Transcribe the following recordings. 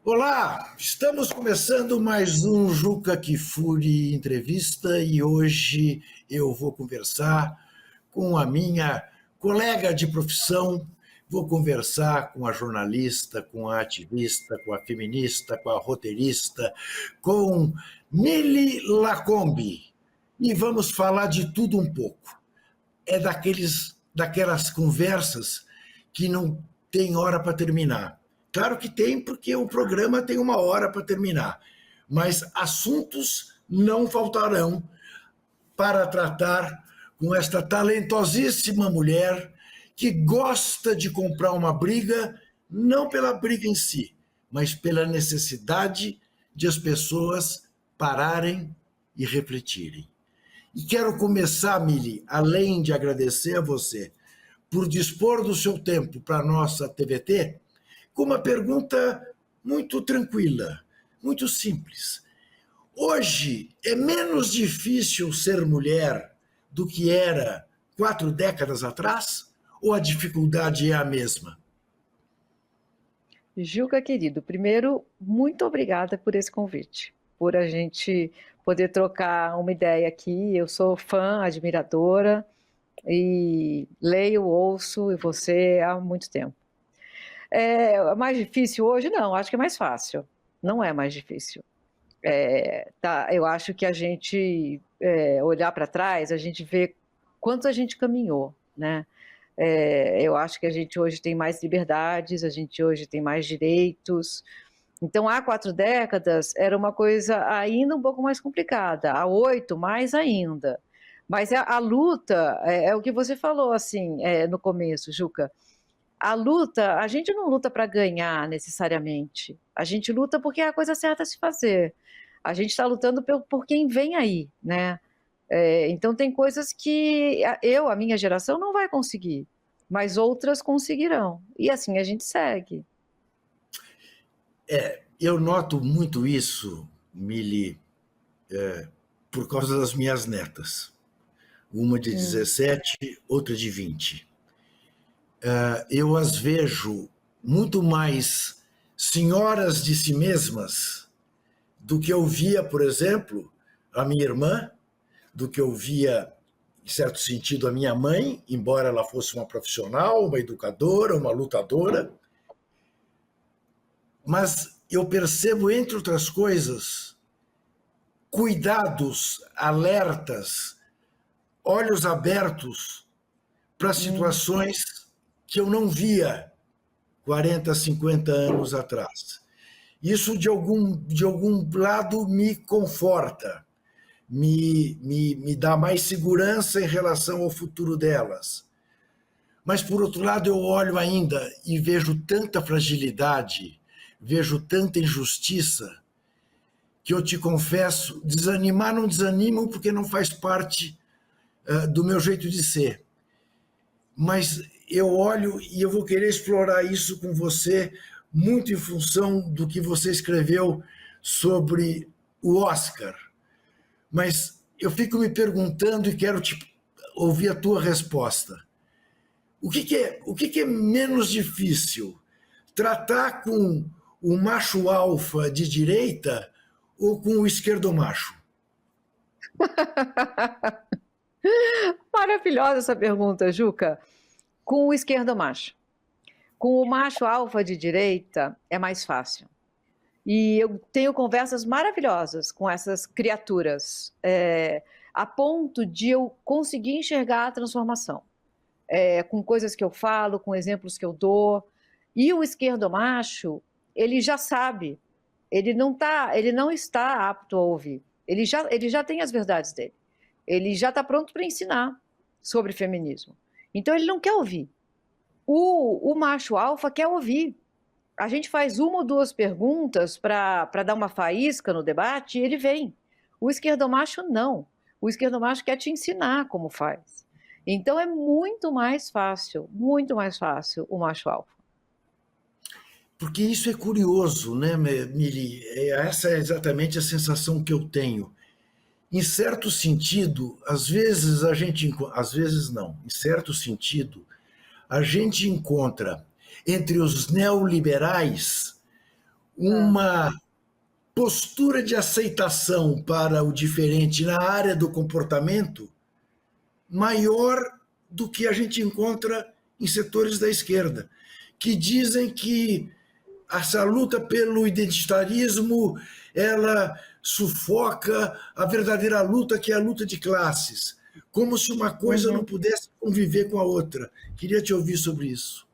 Olá, estamos começando mais um Juca Kfouri Entrevista e hoje eu vou conversar com a minha colega de profissão, vou conversar com a jornalista, com a ativista, com a feminista, com a roteirista, com Mili Lacombe e vamos falar de tudo um pouco. É daquelas conversas que não tem hora para terminar. Claro que tem, porque o programa tem uma hora para terminar, mas assuntos não faltarão para tratar com esta talentosíssima mulher que gosta de comprar uma briga, não pela briga em si, mas pela necessidade de as pessoas pararem e refletirem. E quero começar, Mili, além de agradecer a você por dispor do seu tempo para a nossa TVT, com uma pergunta muito tranquila, muito simples. Hoje é menos difícil ser mulher do que era 4 décadas atrás? Ou a dificuldade é a mesma? Juca, querido, primeiro, muito obrigada por esse convite, por a gente poder trocar uma ideia aqui. Eu sou fã, admiradora e leio, ouço você há muito tempo. É mais difícil hoje? Não, acho que é mais fácil. Não é mais difícil. Eu acho que a gente olhar para trás, a gente vê quanto a gente caminhou, né? Eu acho que a gente hoje tem mais liberdades, a gente hoje tem mais direitos. Então, há 4 décadas era uma coisa ainda um pouco mais complicada, há 8 mais ainda. Mas a luta, é o que você falou assim no começo, Juca. A luta, a gente não luta para ganhar necessariamente. A gente luta porque é a coisa certa a se fazer. A gente está lutando por quem vem aí, né? Então tem coisas que a minha geração não vai conseguir, mas outras conseguirão. E assim a gente segue. Eu noto muito isso, Mili, por causa das minhas netas. Uma de 17, outra de 20. Eu as vejo muito mais senhoras de si mesmas do que eu via, por exemplo, a minha irmã, do que eu via, em certo sentido, a minha mãe, embora ela fosse uma profissional, uma educadora, uma lutadora. Mas eu percebo, entre outras coisas, cuidados, alertas, olhos abertos para situações que eu não via 40, 50 anos atrás. Isso, de algum lado, me conforta, me dá mais segurança em relação ao futuro delas. Mas, por outro lado, eu olho ainda e vejo tanta fragilidade, vejo tanta injustiça, que eu te confesso, desanimar não desanimo porque não faz parte do meu jeito de ser. Mas eu olho e eu vou querer explorar isso com você, muito em função do que você escreveu sobre o Oscar. Mas eu fico me perguntando e quero ouvir a tua resposta. O que é menos difícil? Tratar com o macho alfa de direita ou com o esquerdomacho? Maravilhosa essa pergunta, Juca. Com o esquerdomacho. Com o macho alfa de direita é mais fácil. E eu tenho conversas maravilhosas com essas criaturas, a ponto de eu conseguir enxergar a transformação. Com coisas que eu falo, com exemplos que eu dou. E o esquerdomacho, ele já sabe, ele não está apto a ouvir. Ele já tem as verdades dele. Ele já está pronto para ensinar sobre feminismo. Então ele não quer ouvir. O macho alfa quer ouvir. A gente faz 1 ou 2 perguntas para dar uma faísca no debate e ele vem. O esquerdomacho não. O esquerdomacho quer te ensinar como faz. Então é muito mais fácil o macho alfa. Porque isso é curioso, né, Mili? Essa é exatamente a sensação que eu tenho. Em certo sentido, às vezes não, em certo sentido, a gente encontra entre os neoliberais uma postura de aceitação para o diferente na área do comportamento maior do que a gente encontra em setores da esquerda, que dizem que essa luta pelo identitarismo, ela sufoca a verdadeira luta, que é a luta de classes, como se uma coisa não pudesse conviver com a outra. Queria te ouvir sobre isso.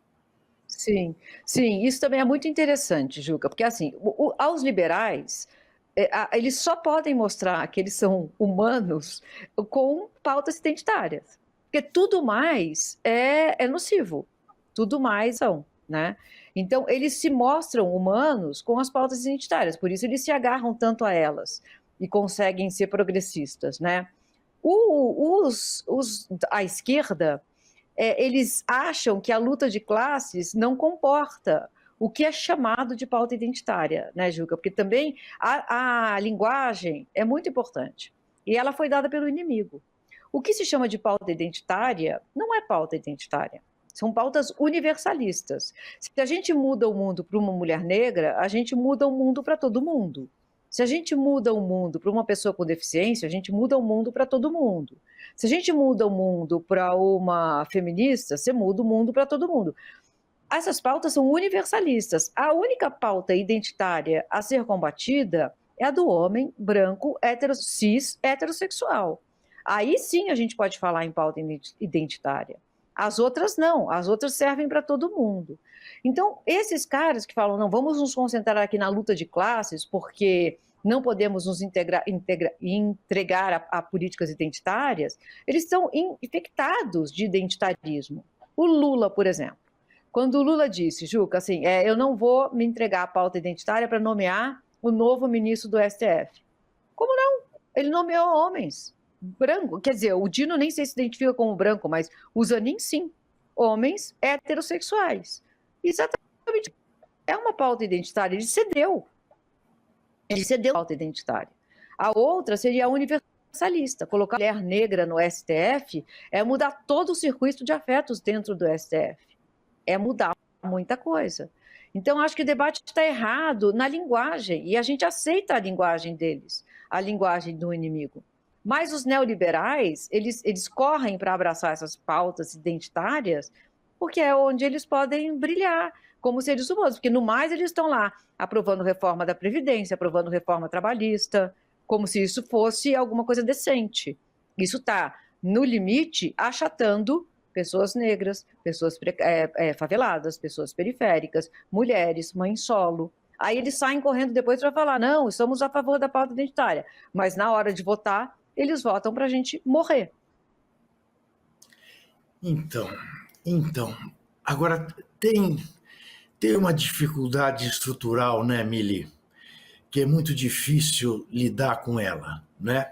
Sim, sim, isso também é muito interessante, Juca, porque assim, aos liberais, eles só podem mostrar que eles são humanos com pautas identitárias, porque tudo mais é nocivo, tudo mais são, né? Então, eles se mostram humanos com as pautas identitárias, por isso eles se agarram tanto a elas e conseguem ser progressistas, né? A esquerda, eles acham que a luta de classes não comporta o que é chamado de pauta identitária, né, Juca? Porque também a linguagem é muito importante e ela foi dada pelo inimigo. O que se chama de pauta identitária não é pauta identitária, são pautas universalistas. Se a gente muda o mundo para uma mulher negra, a gente muda o mundo para todo mundo. Se a gente muda o mundo para uma pessoa com deficiência, a gente muda o mundo para todo mundo. Se a gente muda o mundo para uma feminista, você muda o mundo para todo mundo. Essas pautas são universalistas. A única pauta identitária a ser combatida é a do homem branco, cis, heterossexual. Aí sim a gente pode falar em pauta identitária. As outras não, as outras servem para todo mundo. Então, esses caras que falam, não, vamos nos concentrar aqui na luta de classes, porque não podemos nos entregar a políticas identitárias, eles estão infectados de identitarismo. O Lula, por exemplo. Quando o Lula disse, Juca, assim, eu não vou me entregar à pauta identitária para nomear o novo ministro do STF. Como não? Ele nomeou homens brancos. Quer dizer, o Dino nem sei se identifica como branco, mas o Zanin, sim. Homens heterossexuais. Exatamente. É uma pauta identitária. Ele cedeu. Ele cedeu a pauta identitária. A outra seria a universalista. Colocar a mulher negra no STF é mudar todo o circuito de afetos dentro do STF. É mudar muita coisa. Então, acho que o debate está errado na linguagem, e a gente aceita a linguagem deles, a linguagem do inimigo. Mas os neoliberais, eles correm para abraçar essas pautas identitárias, porque é onde eles podem brilhar como seres humanos, porque no mais eles estão lá aprovando reforma da Previdência, aprovando reforma trabalhista, como se isso fosse alguma coisa decente. Isso está, no limite, achatando pessoas negras, pessoas faveladas, pessoas periféricas, mulheres, mães solo. Aí eles saem correndo depois para falar, não, estamos a favor da pauta identitária. Mas na hora de votar, eles votam para a gente morrer. Então, agora tem uma dificuldade estrutural, né, Mili, que é muito difícil lidar com ela, né?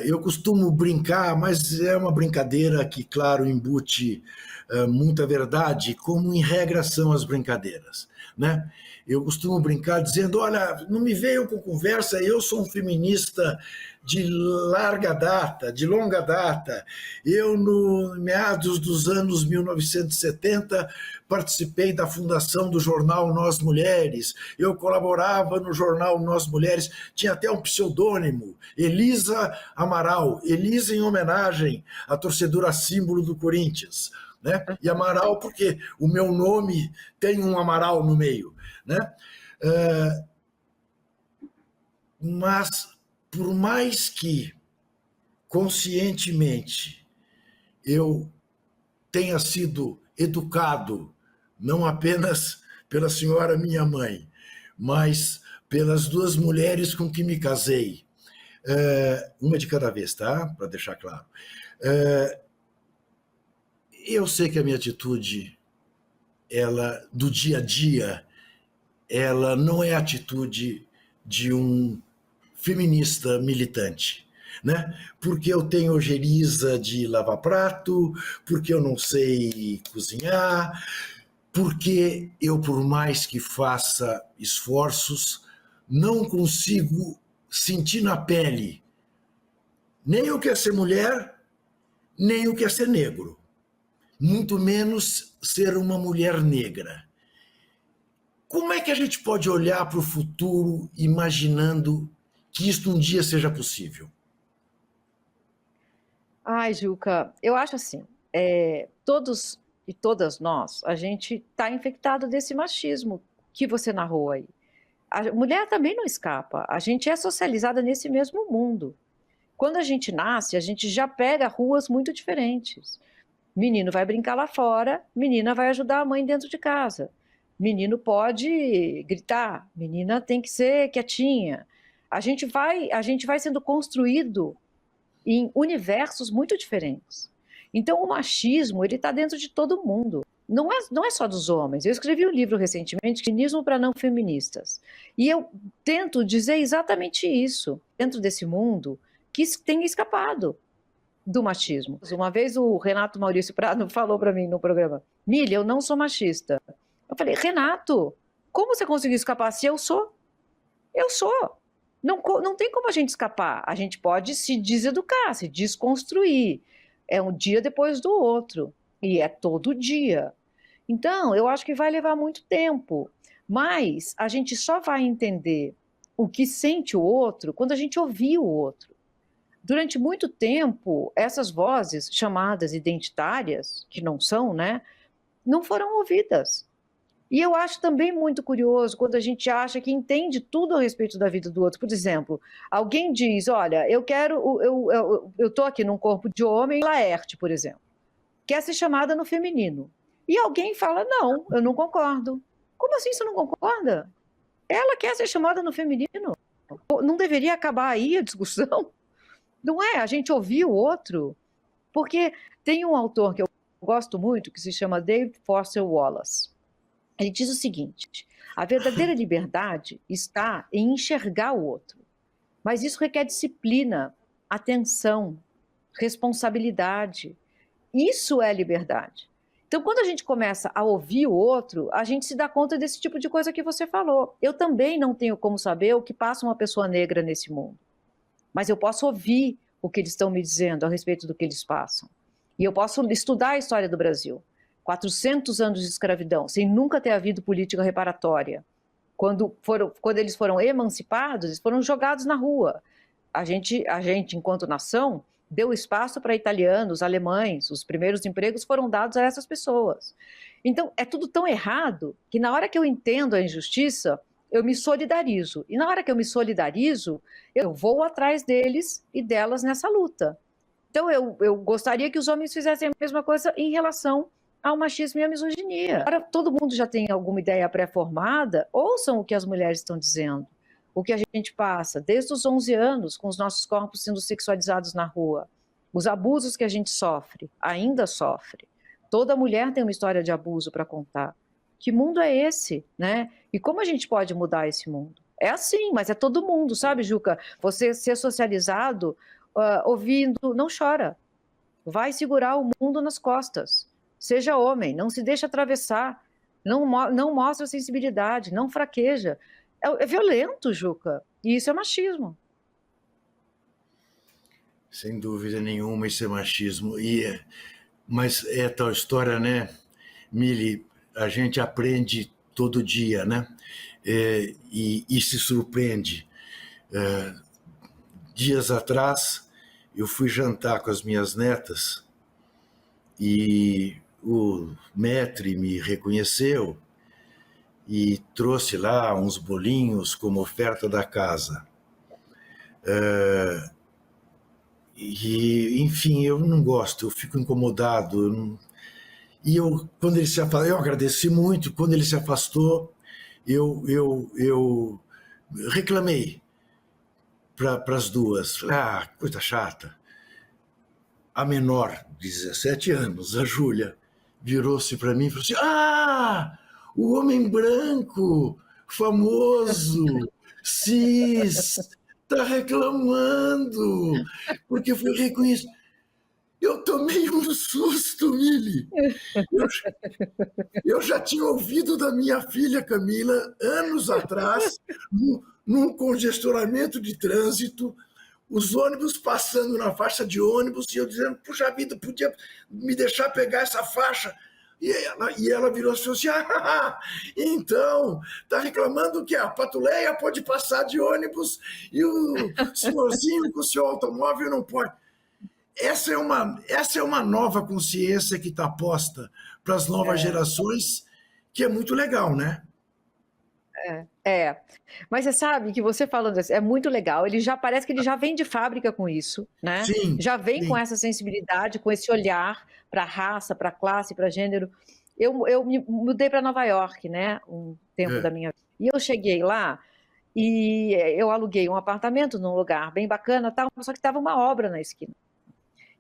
Eu costumo brincar, mas é uma brincadeira que, claro, embute muita verdade, como em regra são as brincadeiras, né? Eu costumo brincar dizendo, olha, não me venham com conversa, eu sou um feminista de larga data, de longa data. Eu, no meados dos anos 1970, participei da fundação do jornal Nós Mulheres, eu colaborava no jornal Nós Mulheres, tinha até um pseudônimo, Elisa Amaral, Elisa em homenagem à torcedora símbolo do Corinthians, né? E Amaral porque o meu nome tem um Amaral no meio, né? Mas, por mais que conscientemente eu tenha sido educado, não apenas pela senhora minha mãe, mas pelas duas mulheres com que me casei, uma de cada vez, tá? Para deixar claro. Eu sei que a minha atitude, ela, do dia a dia, ela não é a atitude de um feminista militante, né? Porque eu tenho ojeriza de lavar prato, porque eu não sei cozinhar, porque eu, por mais que faça esforços, não consigo sentir na pele nem o que é ser mulher, nem o que é ser negro, muito menos ser uma mulher negra. Como é que a gente pode olhar para o futuro imaginando que isso um dia seja possível? Ai, Juca, eu acho assim, todos e todas nós, a gente está infectado desse machismo que você narrou aí. A mulher também não escapa, a gente é socializada nesse mesmo mundo. Quando a gente nasce, a gente já pega ruas muito diferentes. Menino vai brincar lá fora, menina vai ajudar a mãe dentro de casa. Menino pode gritar, menina tem que ser quietinha. A gente vai sendo construído em universos muito diferentes. Então, o machismo, ele está dentro de todo mundo. Não é só dos homens. Eu escrevi um livro recentemente, Feminismo para Não Feministas. E eu tento dizer exatamente isso, dentro desse mundo que tem escapado do machismo. Uma vez o Renato Maurício Prado falou para mim no programa, Mili, eu não sou machista. Eu falei, Renato, como você conseguiu escapar se eu sou? Eu sou. Não tem como a gente escapar. A gente pode se deseducar, se desconstruir. É um dia depois do outro. E é todo dia. Então, eu acho que vai levar muito tempo. Mas a gente só vai entender o que sente o outro quando a gente ouvir o outro. Durante muito tempo, essas vozes chamadas identitárias, que não são, né, não foram ouvidas. E eu acho também muito curioso quando a gente acha que entende tudo a respeito da vida do outro. Por exemplo, alguém diz, olha, eu estou aqui num corpo de homem, Laerte, por exemplo, quer ser chamada no feminino. E alguém fala, não, eu não concordo. Como assim você não concorda? Ela quer ser chamada no feminino. Não deveria acabar aí a discussão? Não é? A gente ouvir o outro. Porque tem um autor que eu gosto muito, que se chama David Foster Wallace. Ele diz o seguinte, a verdadeira liberdade está em enxergar o outro. Mas isso requer disciplina, atenção, responsabilidade. Isso é liberdade. Então, quando a gente começa a ouvir o outro, a gente se dá conta desse tipo de coisa que você falou. Eu também não tenho como saber o que passa uma pessoa negra nesse mundo. Mas eu posso ouvir o que eles estão me dizendo a respeito do que eles passam. E eu posso estudar a história do Brasil. 400 anos de escravidão, sem nunca ter havido política reparatória. Quando eles foram emancipados, eles foram jogados na rua. A gente, enquanto nação, deu espaço para italianos, alemães, os primeiros empregos foram dados a essas pessoas. Então, é tudo tão errado que na hora que eu entendo a injustiça, eu me solidarizo. E na hora que eu me solidarizo, eu vou atrás deles e delas nessa luta. Então, eu gostaria que os homens fizessem a mesma coisa em relação ao machismo e à misoginia. Agora, todo mundo já tem alguma ideia pré-formada, ouçam o que as mulheres estão dizendo. O que a gente passa desde os 11 anos com os nossos corpos sendo sexualizados na rua. Os abusos que a gente sofre, ainda sofre. Toda mulher tem uma história de abuso para contar. Que mundo é esse, né? E como a gente pode mudar esse mundo? É assim, mas é todo mundo, sabe, Juca? Você ser socializado, ouvindo, não chora. Vai segurar o mundo nas costas. Seja homem, não se deixa atravessar, não mostra sensibilidade, não fraqueja. É violento, Juca, e isso é machismo. Sem dúvida nenhuma, isso é machismo. Mas é tal história, né, Mili? A gente aprende todo dia, né? E se surpreende. Dias atrás, eu fui jantar com as minhas netas e o maître me reconheceu e trouxe lá uns bolinhos como oferta da casa. Enfim, eu não gosto, eu fico incomodado. Quando ele se afastou, eu agradeci muito. Quando ele se afastou, eu reclamei para as duas. Coisa chata. A menor, de 17 anos, a Júlia, virou-se para mim e falou assim: o homem branco, famoso, cis, está reclamando, porque foi reconhecido. Eu tomei um susto, Mili. Eu já tinha ouvido da minha filha Camila, anos atrás, num congestionamento de trânsito, os ônibus passando na faixa de ônibus, e eu dizendo, puxa vida, podia me deixar pegar essa faixa. E ela virou assim, então, está reclamando que a Patuleia pode passar de ônibus e o senhorzinho com o seu automóvel não pode. Essa é uma nova consciência que está posta para as novas gerações, que é muito legal, né? Mas você sabe que você falando assim, é muito legal. Ele já parece que ele já vem de fábrica com isso, né? Sim, Já vem com sim. essa sensibilidade, com esse olhar para raça, para classe, para gênero. Eu me mudei para Nova York, né? Um tempo É. da minha vida. E eu cheguei lá e eu aluguei um apartamento num lugar bem bacana, tal, só que estava uma obra na esquina.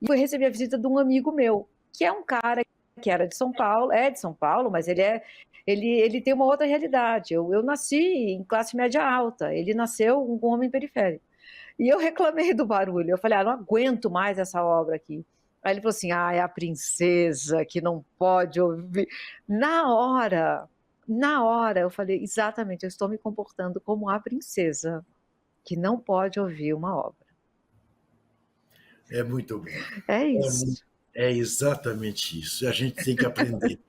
E fui receber a visita de um amigo meu, que é um cara que era de São Paulo, é de São Paulo, mas ele tem uma outra realidade. Eu nasci em classe média alta, ele nasceu um homem periférico. E eu reclamei do barulho, eu falei, não aguento mais essa obra aqui. Aí ele falou assim, é a princesa que não pode ouvir. Na hora, eu falei, exatamente, eu estou me comportando como a princesa que não pode ouvir uma obra. É muito bom. É É, isso. é exatamente isso. A gente tem que aprender.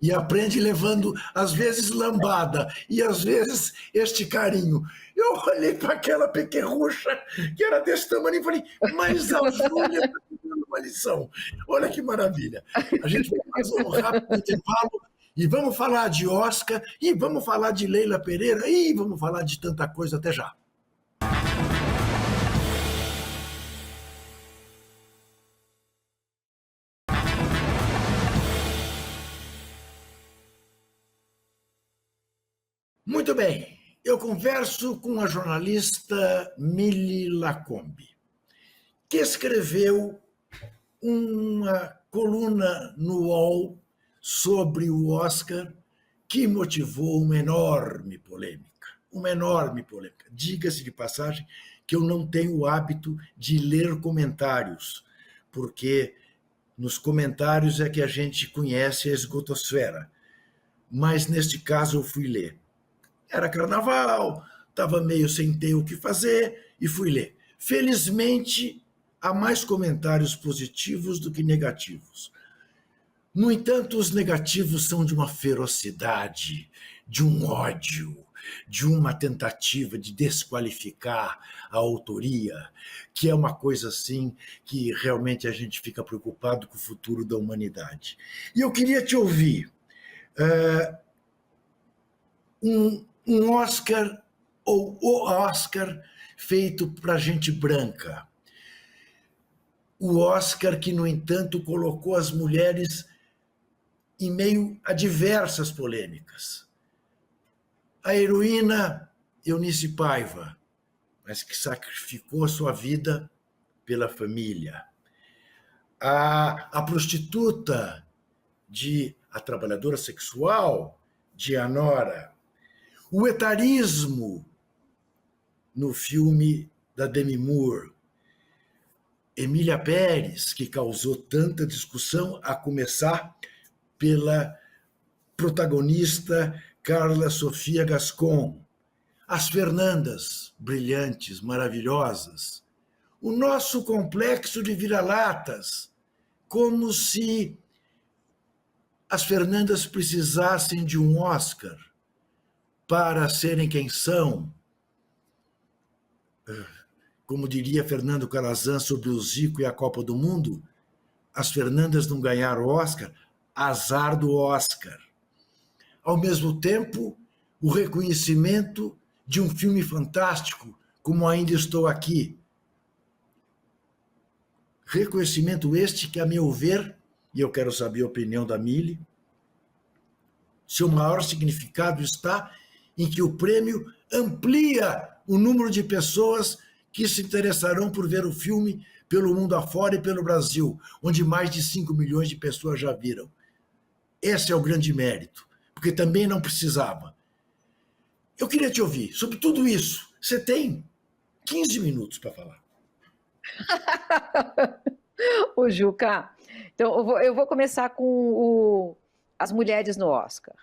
E aprende levando, às vezes, lambada, e às vezes este carinho. Eu olhei para aquela pequerrucha, que era desse tamanho, e falei, mas a Júlia está me dando uma lição. Olha que maravilha. A gente vai fazer um rápido intervalo e vamos falar de Oscar, e vamos falar de Leila Pereira, e vamos falar de tanta coisa. Até já. Muito bem. Eu converso com a jornalista Mili Lacombe, que escreveu uma coluna no UOL sobre o Oscar que motivou uma enorme polêmica. Uma enorme polêmica. Diga-se de passagem que eu não tenho o hábito de ler comentários, porque nos comentários é que a gente conhece a esgotosfera. Mas neste caso eu fui ler. Era carnaval, estava meio sem ter o que fazer e fui ler. Felizmente, há mais comentários positivos do que negativos. No entanto, os negativos são de uma ferocidade, de um ódio, de uma tentativa de desqualificar a autoria, que é uma coisa assim que realmente a gente fica preocupado com o futuro da humanidade. E eu queria te ouvir. Um Oscar, ou o Oscar, feito para gente branca. O Oscar que, no entanto, colocou as mulheres em meio a diversas polêmicas. A heroína Eunice Paiva, mas que sacrificou a sua vida pela família. A prostituta, a trabalhadora sexual de Anora. O etarismo no filme da Demi Moore. Emília Pérez, que causou tanta discussão, a começar pela protagonista Carla Sofia Gascon. As Fernandas, brilhantes, maravilhosas. O nosso complexo de vira-latas, como se as Fernandas precisassem de um Oscar para serem quem são. Como diria Fernando Calazan sobre o Zico e a Copa do Mundo, as Fernandas não ganharam o Oscar, azar do Oscar. Ao mesmo tempo, o reconhecimento de um filme fantástico, como Ainda Estou Aqui. Reconhecimento este que, a meu ver, e eu quero saber a opinião da Mili, seu maior significado está em que o prêmio amplia o número de pessoas que se interessarão por ver o filme pelo mundo afora e pelo Brasil, onde mais de 5 milhões de pessoas já viram. Esse é o grande mérito, porque também não precisava. Eu queria te ouvir sobre tudo isso. Você tem 15 minutos para falar. O Juca, então eu vou começar com as mulheres no Oscar.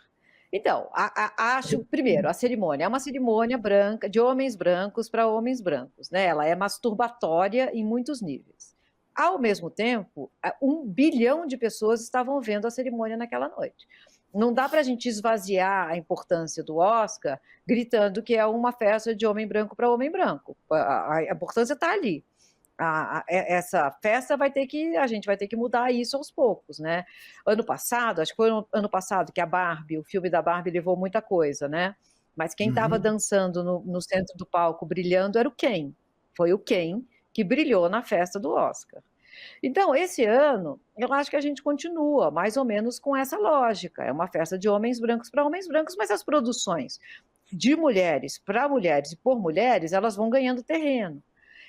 Então, acho, primeiro, a cerimônia é uma cerimônia branca, de homens brancos para homens brancos, né? Ela é masturbatória em muitos níveis. Ao mesmo tempo, 1 bilhão de pessoas estavam vendo a cerimônia naquela noite. Não dá para a gente esvaziar a importância do Oscar gritando que é uma festa de homem branco para homem branco. A importância está ali. Essa festa a gente vai ter que mudar isso aos poucos, né? Ano passado, acho que foi ano passado que o filme da Barbie levou muita coisa, né? Mas quem estava dançando no centro do palco, brilhando, era o Ken. Foi o Ken que brilhou na festa do Oscar. Então, esse ano, eu acho que a gente continua mais ou menos com essa lógica. É uma festa de homens brancos para homens brancos, mas as produções de mulheres para mulheres e por mulheres, elas vão ganhando terreno.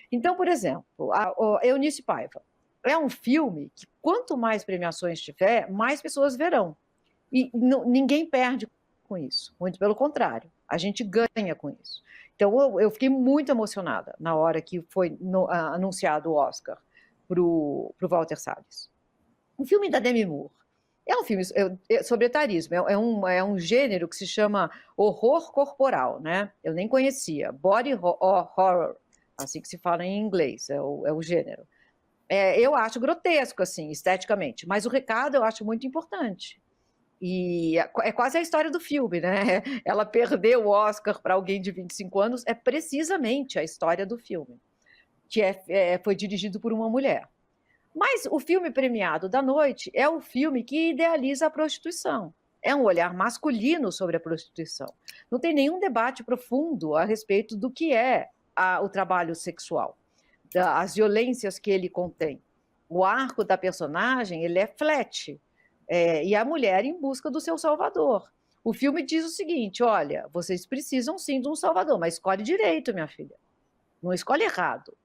Então, por exemplo, a Eunice Paiva é um filme que, quanto mais premiações tiver, mais pessoas verão. E ninguém perde com isso, muito pelo contrário, a gente ganha com isso. Então, eu fiquei muito emocionada na hora que foi anunciado o Oscar para o Walter Salles. O filme da Demi Moore é um filme sobre etarismo, é um gênero que se chama horror corporal, né? Eu nem conhecia, body horror, assim que se fala em inglês, é o gênero. Eu acho grotesco, assim, esteticamente, mas o recado eu acho muito importante. E é quase a história do filme, né? Ela perdeu o Oscar para alguém de 25 anos, é precisamente a história do filme, que foi dirigido por uma mulher. Mas o filme premiado da noite é o filme que idealiza a prostituição. É um olhar masculino sobre a prostituição. Não tem nenhum debate profundo a respeito do que é o trabalho sexual, as violências que ele contém. O arco da personagem, ele é flat, e a mulher em busca do seu salvador. O filme diz o seguinte, olha, vocês precisam sim de um salvador, mas escolhe direito, minha filha. Não escolhe errado.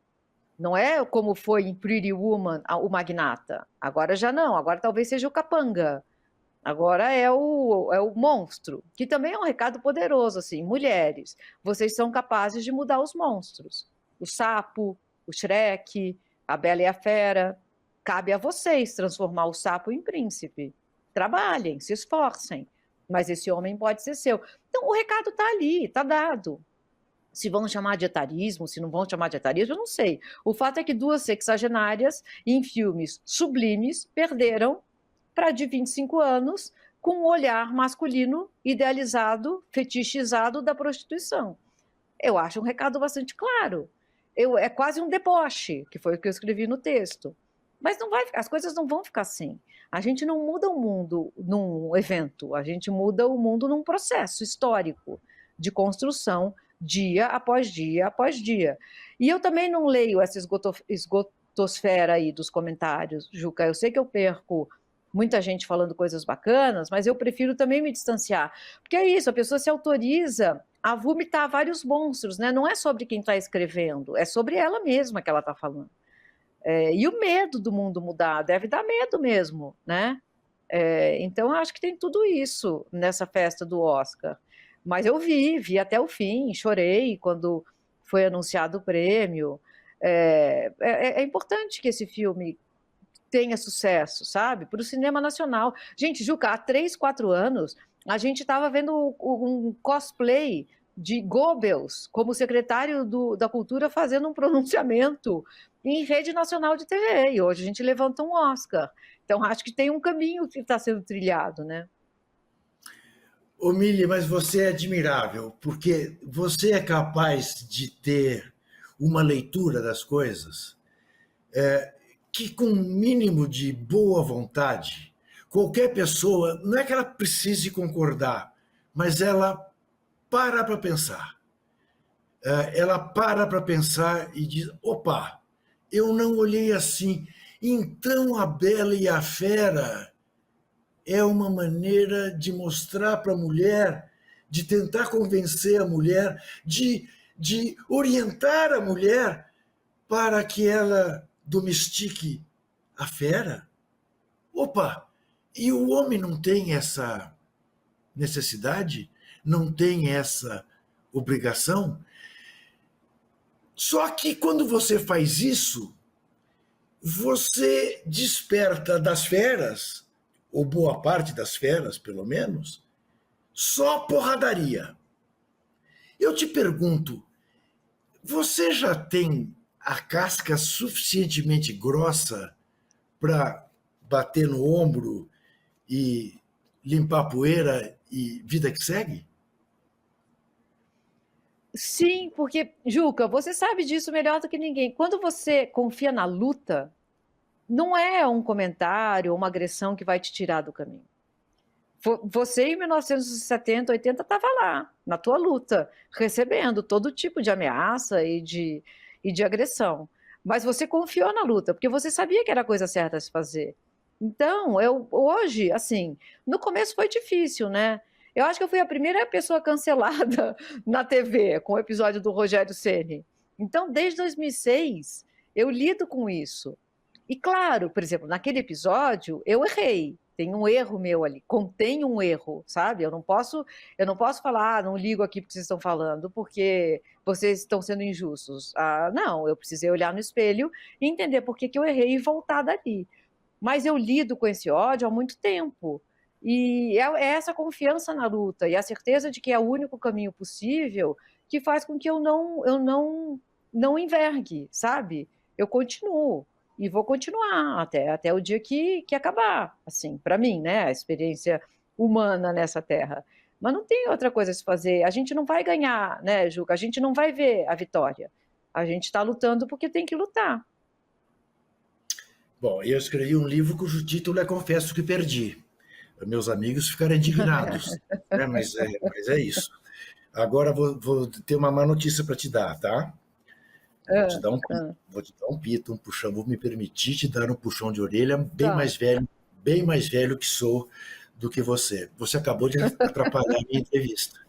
Não é como foi em Pretty Woman, o magnata. Agora já não, agora talvez seja o capanga. Agora é o monstro, que também é um recado poderoso, assim, mulheres, vocês são capazes de mudar os monstros. O sapo, o Shrek, a Bela e a Fera. Cabe a vocês transformar o sapo em príncipe. Trabalhem, se esforcem, mas esse homem pode ser seu. Então o recado está ali, está dado. Se vão chamar de etarismo, se não vão chamar de etarismo, eu não sei. O fato é que 2 sexagenárias, em filmes sublimes, perderam para de 25 anos com um olhar masculino idealizado, fetichizado da prostituição. Eu acho um recado bastante claro. É quase um deboche, que foi o que eu escrevi no texto. Mas as coisas não vão ficar assim. A gente não muda o mundo num evento, a gente muda o mundo num processo histórico de construção, dia após dia após dia. E eu também não leio essa esgotosfera aí dos comentários, Juca. Eu sei que eu perco muita gente falando coisas bacanas, mas eu prefiro também me distanciar. Porque é isso, a pessoa se autoriza a vomitar vários monstros, né? Não é sobre quem está escrevendo, é sobre ela mesma que ela está falando. E o medo do mundo mudar, deve dar medo mesmo, né? Então, eu acho que tem tudo isso nessa festa do Oscar. Mas eu vi até o fim, chorei quando foi anunciado o prêmio. É importante que esse filme tenha sucesso, sabe? Para o cinema nacional. Gente, Juca, há 3, 4 anos, a gente estava vendo um cosplay de Goebbels como secretário da Cultura fazendo um pronunciamento em rede nacional de TV, e hoje a gente levanta um Oscar. Então, acho que tem um caminho que está sendo trilhado, né? Ô, Mili, mas você é admirável, porque você é capaz de ter uma leitura das coisas que, com um mínimo de boa vontade, qualquer pessoa, não é que ela precise concordar, mas ela para pensar. Ela para pensar e diz, opa, eu não olhei assim. Então a Bela e a Fera é uma maneira de mostrar para a mulher, de tentar convencer a mulher, de orientar a mulher para que ela domestique a fera. Opa! E o homem não tem essa necessidade? Não tem essa obrigação? Só que quando você faz isso, você desperta das feras, ou boa parte das feras, pelo menos, só porradaria. Eu te pergunto, você já tem a casca suficientemente grossa para bater no ombro e limpar a poeira e vida que segue? Sim, porque, Juca, você sabe disso melhor do que ninguém. Quando você confia na luta, não é um comentário ou uma agressão que vai te tirar do caminho. Você, em 1970, 80, estava lá, na tua luta, recebendo todo tipo de ameaça e de agressão. Mas você confiou na luta, porque você sabia que era a coisa certa a se fazer. Então, hoje, assim, no começo foi difícil, né? Eu acho que eu fui a primeira pessoa cancelada na TV com o episódio do Rogério Ceni. Então, desde 2006, eu lido com isso. E claro, por exemplo, naquele episódio, eu errei. Tem um erro meu ali, contém um erro, sabe? Eu não posso falar, não ligo aqui porque vocês estão falando, porque vocês estão sendo injustos. Não, eu precisei olhar no espelho e entender por que eu errei e voltar dali. Mas eu lido com esse ódio há muito tempo. E é essa confiança na luta e a certeza de que é o único caminho possível que faz com que eu não envergue, sabe? Eu continuo e vou continuar até o dia que acabar, assim, para mim, né? A experiência humana nessa terra. Mas não tem outra coisa a se fazer. A gente não vai ganhar, né, Juca? A gente não vai ver a vitória. A gente está lutando porque tem que lutar. Bom, eu escrevi um livro cujo título é Confesso que Perdi. Meus amigos ficaram indignados, né? Mas é isso. Agora vou ter uma má notícia para te dar, tá? Vou te Ah, dar um, ah, vou te dar um pito, um puxão, vou me permitir te dar um puxão de orelha tá. bem mais velho que sou do que você. Você acabou de atrapalhar a minha entrevista.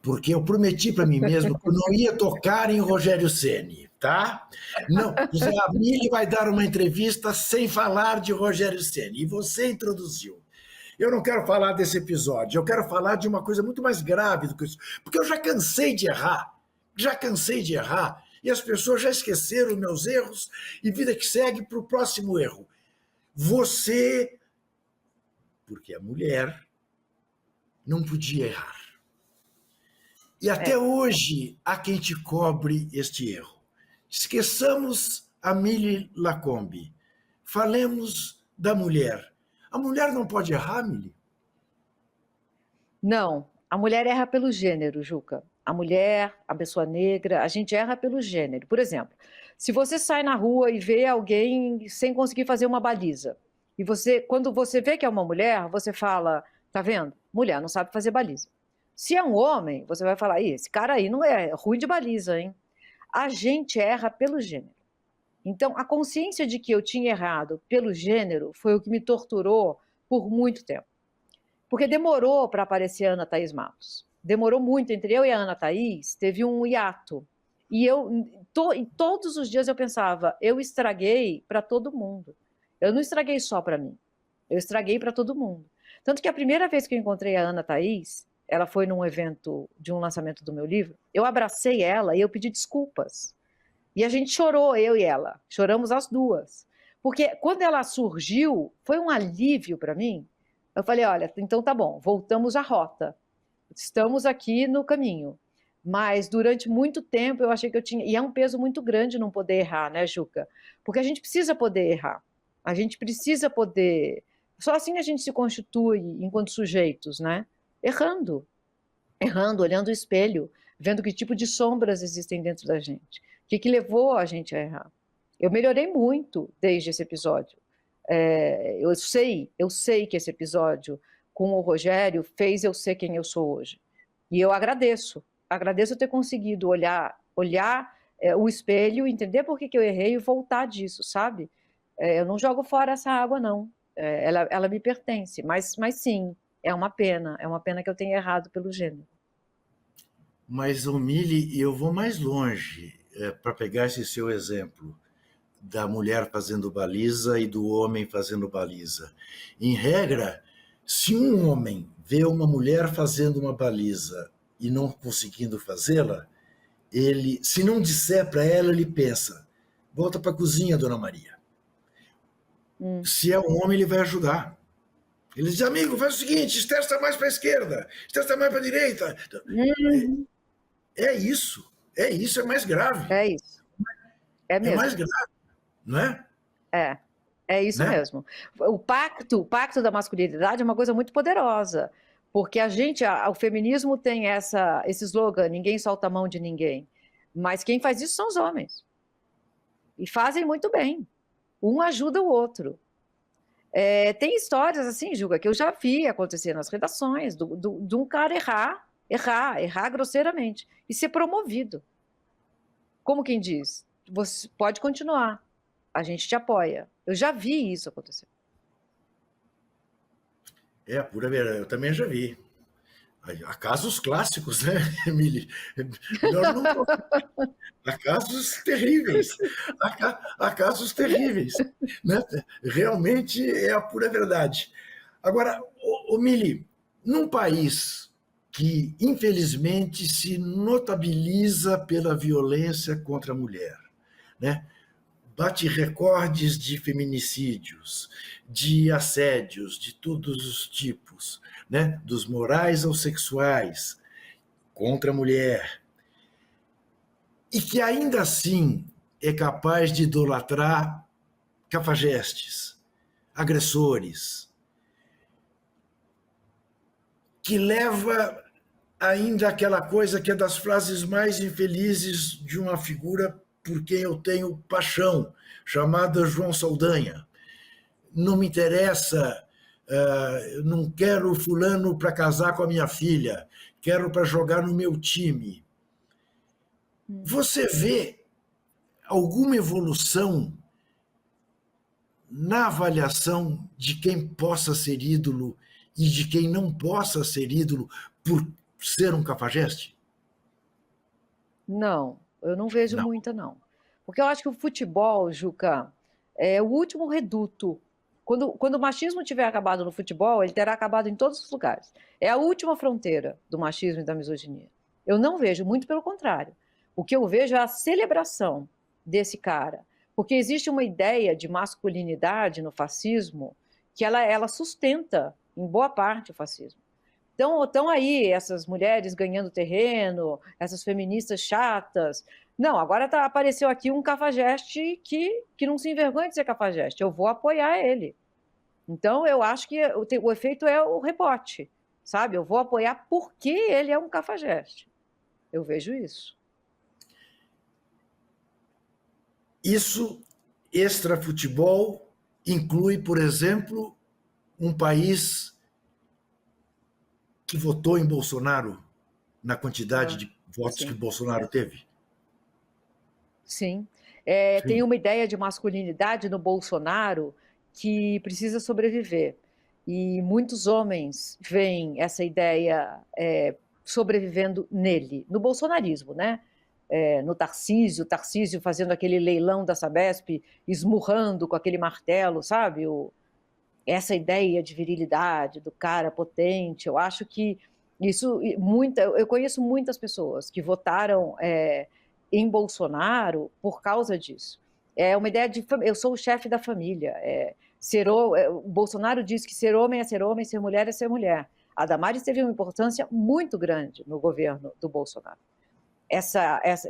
Porque eu prometi para mim mesmo que eu não ia tocar em Rogério Ceni, tá? Não, José Amílio vai dar uma entrevista sem falar de Rogério Ceni, e você introduziu. Eu não quero falar desse episódio, eu quero falar de uma coisa muito mais grave do que isso, porque eu já cansei de errar, e as pessoas já esqueceram meus erros, e vida que segue para o próximo erro. Você, porque é mulher, não podia errar. E até É. hoje há quem te cobre este erro. Esqueçamos a Mili Lacombe. Falemos da mulher. A mulher não pode errar, Mili? Não, a mulher erra pelo gênero, Juca. A mulher, a pessoa negra, a gente erra pelo gênero. Por exemplo, se você sai na rua e vê alguém sem conseguir fazer uma baliza, e quando você vê que é uma mulher, você fala, tá vendo? Mulher não sabe fazer baliza. Se é um homem, você vai falar, esse cara aí não é ruim de baliza, hein? A gente erra pelo gênero. Então, a consciência de que eu tinha errado pelo gênero foi o que me torturou por muito tempo. Porque demorou para aparecer a Ana Thaís Matos. Demorou muito. Entre eu e a Ana Thaís, teve um hiato. E todos os dias eu pensava, eu estraguei para todo mundo. Eu não estraguei só para mim. Eu estraguei para todo mundo. Tanto que a primeira vez que eu encontrei a Ana Thaís, ela foi num evento de um lançamento do meu livro, eu abracei ela e eu pedi desculpas. E a gente chorou, eu e ela. Choramos as duas. Porque quando ela surgiu, foi um alívio para mim. Eu falei, olha, então tá bom, voltamos à rota. Estamos aqui no caminho. Mas durante muito tempo eu achei que eu tinha. E é um peso muito grande não poder errar, né, Juca? Porque a gente precisa poder errar. A gente precisa poder. Só assim a gente se constitui enquanto sujeitos, né? Errando. Errando, olhando o espelho, vendo que tipo de sombras existem dentro da gente. O que levou a gente a errar? Eu melhorei muito desde esse episódio. Eu sei que esse episódio com o Rogério fez eu ser quem eu sou hoje. E eu agradeço ter conseguido olhar o espelho, entender por que eu errei e voltar disso, sabe? Eu não jogo fora essa água, não. Ela me pertence, mas sim, é uma pena que eu tenha errado pelo gênero. Mas, Mili, eu vou mais longe para pegar esse seu exemplo da mulher fazendo baliza e do homem fazendo baliza. Em regra, se um homem vê uma mulher fazendo uma baliza e não conseguindo fazê-la, ele, se não disser para ela, ele pensa: volta para a cozinha, Dona Maria. Se é um homem, ele vai ajudar. Ele diz: amigo, faz o seguinte, esterça mais para a esquerda, esterça mais para a direita. Uhum. É isso, é mais grave. É isso. É é mais mesmo. grave, não é? É, é isso Né? mesmo. O pacto da masculinidade é uma coisa muito poderosa, porque o feminismo tem esse slogan, ninguém solta a mão de ninguém. Mas quem faz isso são os homens. E fazem muito bem. Um ajuda o outro. Tem histórias assim, Juga, que eu já vi acontecer nas redações, de um cara errar grosseiramente e ser promovido. Como quem diz, você pode continuar, a gente te apoia. Eu já vi isso acontecer. É a pura verdade, eu também já vi. Há casos clássicos, né, Emília? Melhor não. Há casos terríveis. Há casos terríveis. Né? Realmente é a pura verdade. Agora, Mili, num país que, infelizmente, se notabiliza pela violência contra a mulher, né? Bate recordes de feminicídios, de assédios de todos os tipos, né? Dos morais aos sexuais, contra a mulher, e que ainda assim é capaz de idolatrar cafajestes, agressores, que leva ainda aquela coisa que é das frases mais infelizes de uma figura por quem eu tenho paixão, chamada João Saldanha. Não me interessa, não quero fulano para casar com a minha filha, quero para jogar no meu time. Você vê alguma evolução na avaliação de quem possa ser ídolo e de quem não possa ser ídolo por ser um cafajeste? Não, eu não vejo Não. muita, não. Porque eu acho que o futebol, Juca, é o último reduto. Quando o machismo tiver acabado no futebol, ele terá acabado em todos os lugares. É a última fronteira do machismo e da misoginia. Eu não vejo, muito pelo contrário. O que eu vejo é a celebração desse cara. Porque existe uma ideia de masculinidade no fascismo que ela sustenta, em boa parte, o fascismo. Então, estão aí essas mulheres ganhando terreno, essas feministas chatas. Não, agora apareceu aqui um cafajeste que não se envergonha de ser cafajeste. Eu vou apoiar ele. Então, eu acho que o efeito é o rebote, sabe? Eu vou apoiar porque ele é um cafajeste. Eu vejo isso. Isso, extra-futebol, inclui, por exemplo, um país que votou em Bolsonaro na quantidade Ah, de votos que sim, Bolsonaro teve? sim. Tem Sim. uma ideia de masculinidade no Bolsonaro que precisa sobreviver. E muitos homens veem essa ideia sobrevivendo nele, no bolsonarismo, né? No Tarcísio fazendo aquele leilão da Sabesp, esmurrando com aquele martelo, sabe? Essa ideia de virilidade, do cara potente, eu acho que eu conheço muitas pessoas que votaram em Bolsonaro por causa disso. É uma ideia de eu sou o chefe da família. O Bolsonaro diz que ser homem é ser homem, ser mulher é ser mulher. A Damares teve uma importância muito grande no governo do Bolsonaro.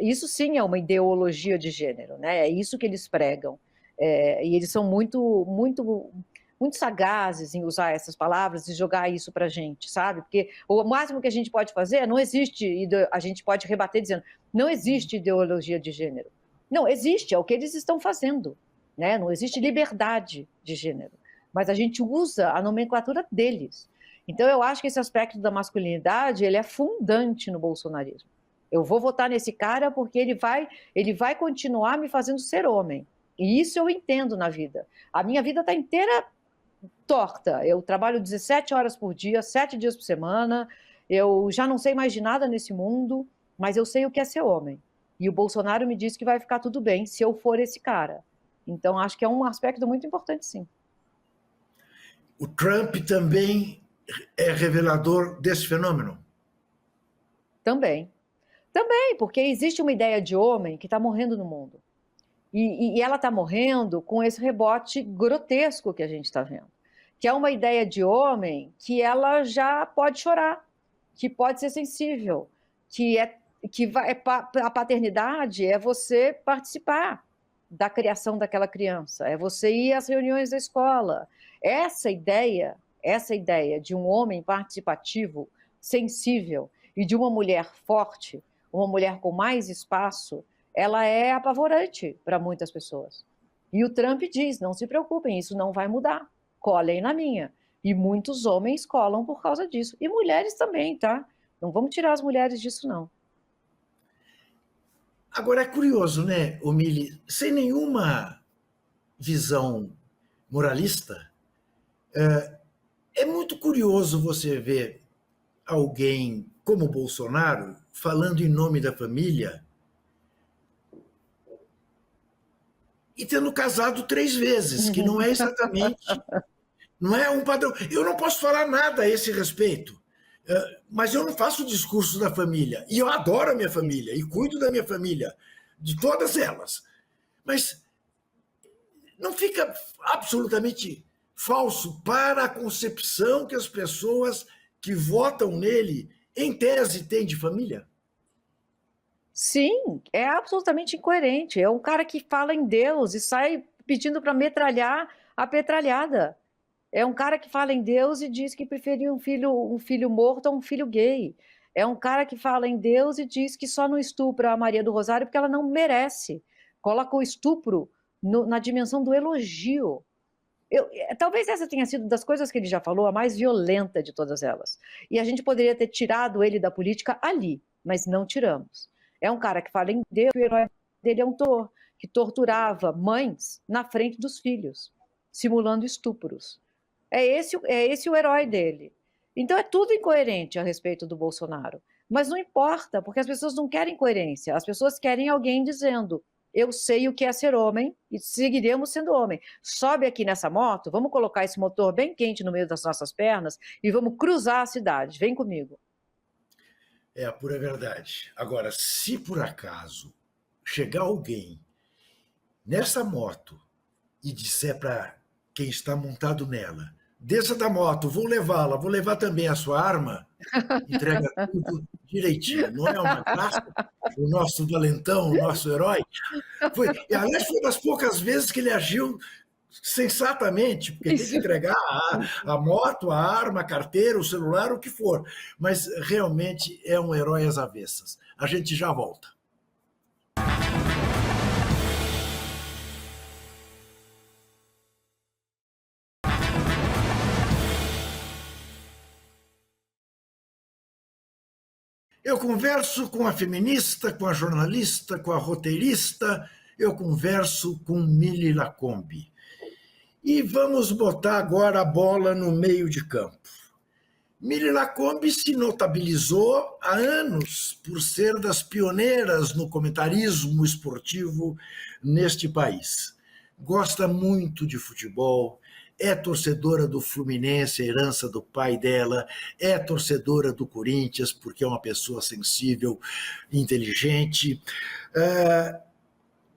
Isso sim é uma ideologia de gênero, né? É isso que eles pregam. E eles são muito sagazes em usar essas palavras e jogar isso para a gente, sabe? Porque o máximo que a gente pode fazer, não existe, a gente pode rebater dizendo, não existe ideologia de gênero. Não, existe, é o que eles estão fazendo, né? Não existe liberdade de gênero, mas a gente usa a nomenclatura deles. Então, eu acho que esse aspecto da masculinidade, ele é fundante no bolsonarismo. Eu vou votar nesse cara porque ele vai continuar me fazendo ser homem. E isso eu entendo na vida. A minha vida está inteira torta. Eu trabalho 17 horas por dia, 7 dias por semana. Eu já não sei mais de nada nesse mundo, mas eu sei o que é ser homem. E o Bolsonaro me disse que vai ficar tudo bem se eu for esse cara. Então, acho que é um aspecto muito importante, sim. O Trump também é revelador desse fenômeno. Também. Também, porque existe uma ideia de homem que está morrendo no mundo. E ela está morrendo com esse rebote grotesco que a gente está vendo, que é uma ideia de homem que ela já pode chorar, que pode ser sensível, que a paternidade é você participar. da criação daquela criança, é você ir às reuniões da escola. Essa ideia de um homem participativo, sensível, e de uma mulher forte, uma mulher com mais espaço, ela é apavorante para muitas pessoas. E o Trump diz, não se preocupem, isso não vai mudar, colhem na minha. E muitos homens colam por causa disso. E mulheres também, tá? Não vamos tirar as mulheres disso, não. Agora é curioso, né, Omili, sem nenhuma visão moralista, é muito curioso você ver alguém como Bolsonaro falando em nome da família e tendo casado 3 vezes, que não é exatamente, não é um padrão. Eu não posso falar nada a esse respeito, mas eu não faço o discurso da família. E eu adoro a minha família e cuido da minha família, de todas elas. Mas não fica absolutamente falso para a concepção que as pessoas que votam nele, em tese, têm de família? Sim, é absolutamente incoerente. É um cara que fala em Deus e sai pedindo para metralhar a petralhada. É um cara que fala em Deus e diz que preferia um filho morto a um filho gay. É um cara que fala em Deus e diz que só não estupra a Maria do Rosário porque ela não merece. Coloca o estupro na dimensão do elogio. Talvez essa tenha sido, das coisas que ele já falou, a mais violenta de todas elas. E a gente poderia ter tirado ele da política ali, mas não tiramos. É um cara que fala em Deus, o herói dele é um que torturava mães na frente dos filhos, simulando estupros. É esse o herói dele. Então é tudo incoerente a respeito do Bolsonaro. Mas não importa, porque as pessoas não querem coerência. As pessoas querem alguém dizendo: eu sei o que é ser homem e seguiremos sendo homem. Sobe aqui nessa moto, vamos colocar esse motor bem quente no meio das nossas pernas e vamos cruzar a cidade. Vem comigo. É a pura verdade. Agora, se por acaso chegar alguém nessa moto e disser para quem está montado nela: desça da moto, vou levá-la, vou levar também a sua arma, entrega tudo direitinho. Não é uma graça? O nosso valentão, o nosso herói. Aliás, foi das poucas vezes que ele agiu sensatamente, porque tem que entregar a moto, a arma, a carteira, o celular, o que for. Mas realmente é um herói às avessas. A gente já volta. Eu converso com a feminista, com a jornalista, com a roteirista, eu converso com Mili Lacombe. E vamos botar agora a bola no meio de campo. Mili Lacombe se notabilizou há anos por ser das pioneiras no comentarismo esportivo neste país. Gosta muito de futebol, é torcedora do Fluminense, a herança do pai dela, é torcedora do Corinthians, porque é uma pessoa sensível, inteligente,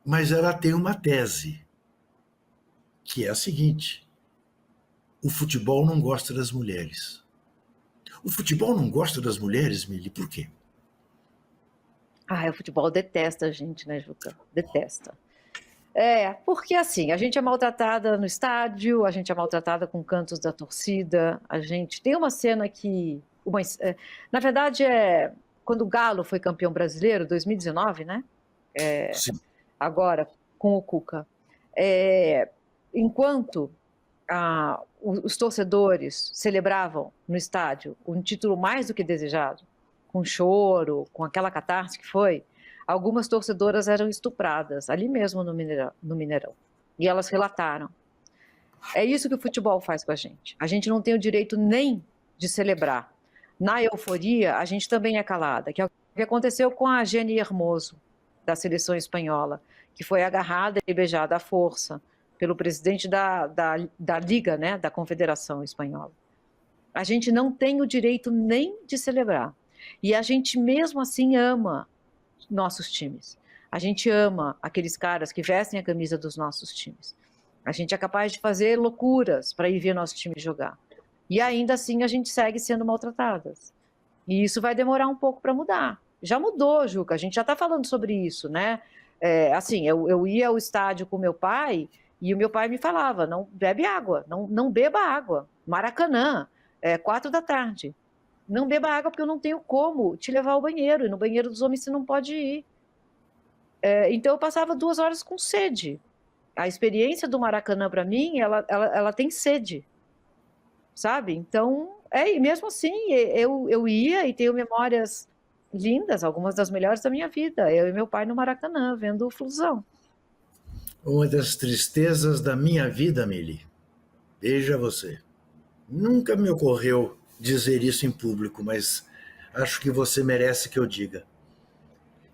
mas ela tem uma tese, que é a seguinte: o futebol não gosta das mulheres. O futebol não gosta das mulheres, Mili, por quê? O futebol detesta a gente, né, Juca? Detesta. Porque assim, a gente é maltratada no estádio, a gente é maltratada com cantos da torcida, a gente tem uma cena que, na verdade, quando o Galo foi campeão brasileiro, 2019, né? Sim. Agora, com o Cuca. Enquanto os torcedores celebravam no estádio um título mais do que desejado, com choro, com aquela catarse que foi, algumas torcedoras eram estupradas, ali mesmo no Mineirão. E elas relataram. É isso que o futebol faz com a gente. A gente não tem o direito nem de celebrar. Na euforia, a gente também é calada, que é o que aconteceu com a Jenny Hermoso, da seleção espanhola, que foi agarrada e beijada à força pelo presidente da Liga, né, da Confederação Espanhola. A gente não tem o direito nem de celebrar. E a gente mesmo assim ama nossos times. A gente ama aqueles caras que vestem a camisa dos nossos times. A gente é capaz de fazer loucuras para ir ver nosso time jogar. E ainda assim a gente segue sendo maltratadas. E isso vai demorar um pouco para mudar. Já mudou, Juca, a gente já está falando sobre isso, né? Assim, eu ia ao estádio com meu pai e o meu pai me falava, não bebe água, não beba água. Maracanã, 4 da tarde. Não beba água porque eu não tenho como te levar ao banheiro, e no banheiro dos homens você não pode ir. Então eu passava 2 horas com sede. A experiência do Maracanã, para mim, ela tem sede, sabe? Então, e mesmo assim, eu ia e tenho memórias lindas, algumas das melhores da minha vida. Eu e meu pai no Maracanã, vendo o Flusão. Uma das tristezas da minha vida, Mili, veja você, nunca me ocorreu dizer isso em público, mas acho que você merece que eu diga.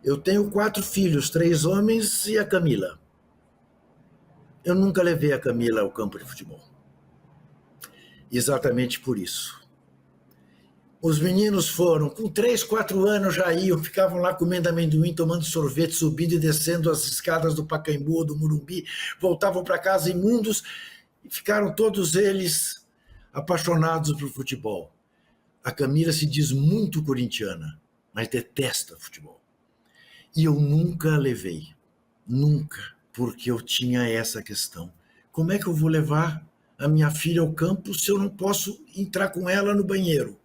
Eu tenho 4 filhos, 3 homens e a Camila. Eu nunca levei a Camila ao campo de futebol. Exatamente por isso. Os meninos foram, com 3, 4 anos já iam, ficavam lá comendo amendoim, tomando sorvete, subindo e descendo as escadas do Pacaembu ou do Morumbi, voltavam para casa imundos e ficaram todos eles apaixonados por futebol. A Camila se diz muito corintiana, mas detesta futebol. E eu nunca a levei, nunca, porque eu tinha essa questão. Como é que eu vou levar a minha filha ao campo se eu não posso entrar com ela no banheiro?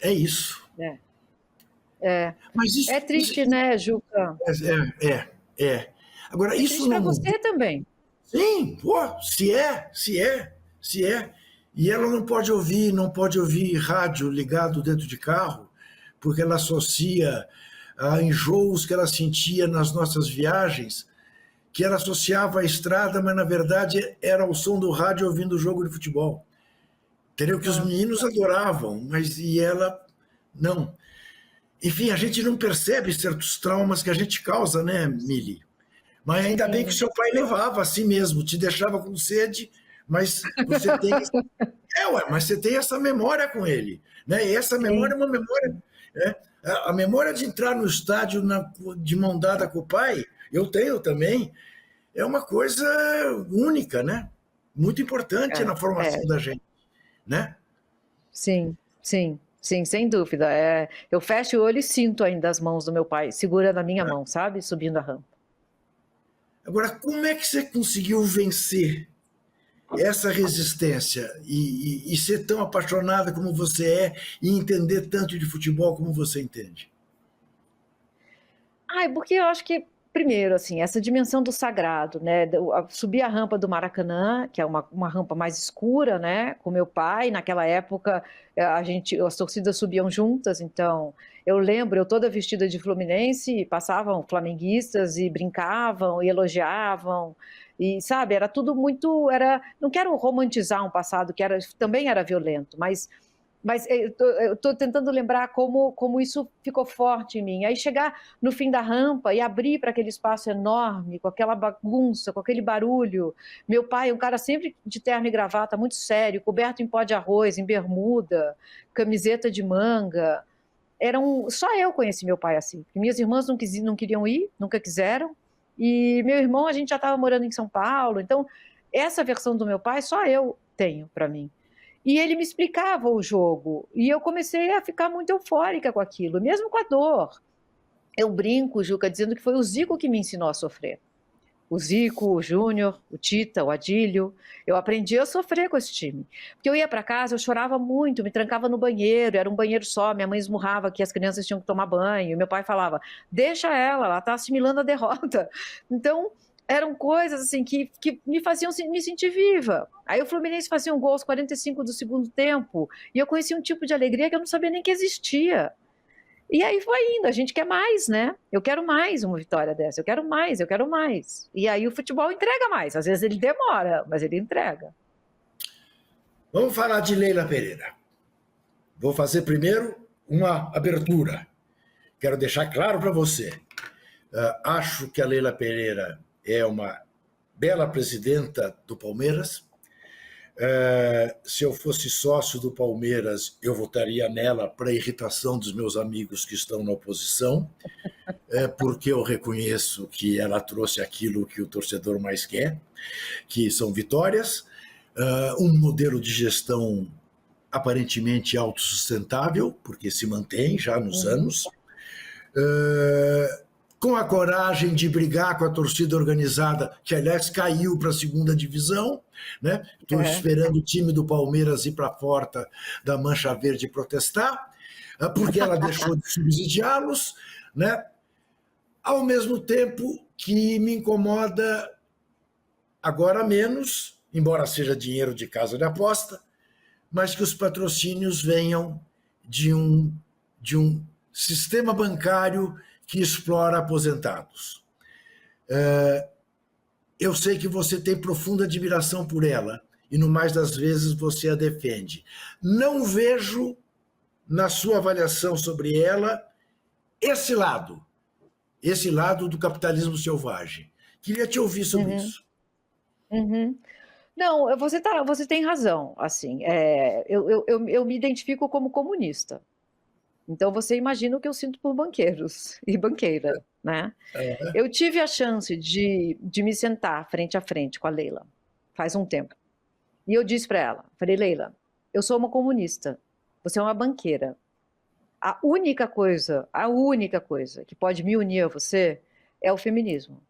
É isso. Mas isso, triste, né, Juca? Agora, isso triste para você também. Sim, se é. E ela não pode ouvir rádio ligado dentro de carro, porque ela associa a enjoos que ela sentia nas nossas viagens, que ela associava à estrada, mas na verdade era o som do rádio ouvindo o jogo de futebol. Entendeu? Que os meninos adoravam, mas e ela não. Enfim, a gente não percebe certos traumas que a gente causa, né, Mili? Mas ainda bem que o seu pai levava a si mesmo, te deixava com sede, mas você tem... mas você tem essa memória com ele, né? E essa memória é uma memória... A memória de entrar no estádio de mão dada com o pai, eu tenho também, é uma coisa única, né? Muito importante na formação da gente, né? Sim, sem dúvida. Eu fecho o olho e sinto ainda as mãos do meu pai, segurando a minha mão, sabe? Subindo a rampa. Agora, como é que você conseguiu vencer essa resistência e ser tão apaixonada como você é e entender tanto de futebol como você entende? Porque eu acho que, primeiro, assim, essa dimensão do sagrado, né? Subir a rampa do Maracanã, que é uma rampa mais escura, né? Com meu pai, naquela época as torcidas subiam juntas, então eu lembro, eu toda vestida de Fluminense, passavam flamenguistas e brincavam e elogiavam, e sabe, era tudo muito, não quero romantizar um passado que também era violento, mas eu estou tentando lembrar como isso ficou forte em mim. Aí chegar no fim da rampa e abrir para aquele espaço enorme, com aquela bagunça, com aquele barulho. Meu pai, um cara sempre de terno e gravata, muito sério, coberto em pó de arroz, em bermuda, camiseta de manga. Só eu conheci meu pai assim. Minhas irmãs não queriam ir, nunca quiseram. E meu irmão, a gente já estava morando em São Paulo. Então, essa versão do meu pai, só eu tenho para mim. E ele me explicava o jogo, e eu comecei a ficar muito eufórica com aquilo, mesmo com a dor. Eu brinco, Juca, dizendo que foi o Zico que me ensinou a sofrer. O Zico, o Júnior, o Tita, o Adílio. Eu aprendi a sofrer com esse time. Porque eu ia para casa, eu chorava muito, me trancava no banheiro, era um banheiro só, minha mãe esmurrava que as crianças tinham que tomar banho, meu pai falava, deixa ela está assimilando a derrota. Então, eram coisas assim que me faziam me sentir viva. Aí o Fluminense fazia um gol aos 45 do segundo tempo, e eu conheci um tipo de alegria que eu não sabia nem que existia. E aí foi indo, a gente quer mais, né? Eu quero mais uma vitória dessa, eu quero mais, eu quero mais. E aí o futebol entrega mais, às vezes ele demora, mas ele entrega. Vamos falar de Leila Pereira. Vou fazer primeiro uma abertura. Quero deixar claro para você. Acho que a Leila Pereira é uma bela presidenta do Palmeiras. Se eu fosse sócio do Palmeiras, eu votaria nela para irritação dos meus amigos que estão na oposição, porque eu reconheço que ela trouxe aquilo que o torcedor mais quer, que são vitórias, um modelo de gestão aparentemente autossustentável, porque se mantém já nos anos, com a coragem de brigar com a torcida organizada, que, aliás, caiu para a segunda divisão. Né? Estou esperando o time do Palmeiras ir para a porta da Mancha Verde protestar, porque ela deixou de subsidiá-los, né? Ao mesmo tempo que me incomoda agora menos, embora seja dinheiro de casa de aposta, mas que os patrocínios venham de um sistema bancário que explora aposentados. Eu sei que você tem profunda admiração por ela, e no mais das vezes você a defende. Não vejo na sua avaliação sobre ela esse lado do capitalismo selvagem. Queria te ouvir sobre isso. Não, você tem razão. Assim, eu me identifico como comunista. Então você imagina o que eu sinto por banqueiros e banqueira, né? Eu tive a chance de me sentar frente a frente com a Leila faz um tempo. E eu disse para ela, falei, Leila, eu sou uma comunista, você é uma banqueira. A única coisa que pode me unir a você é o feminismo.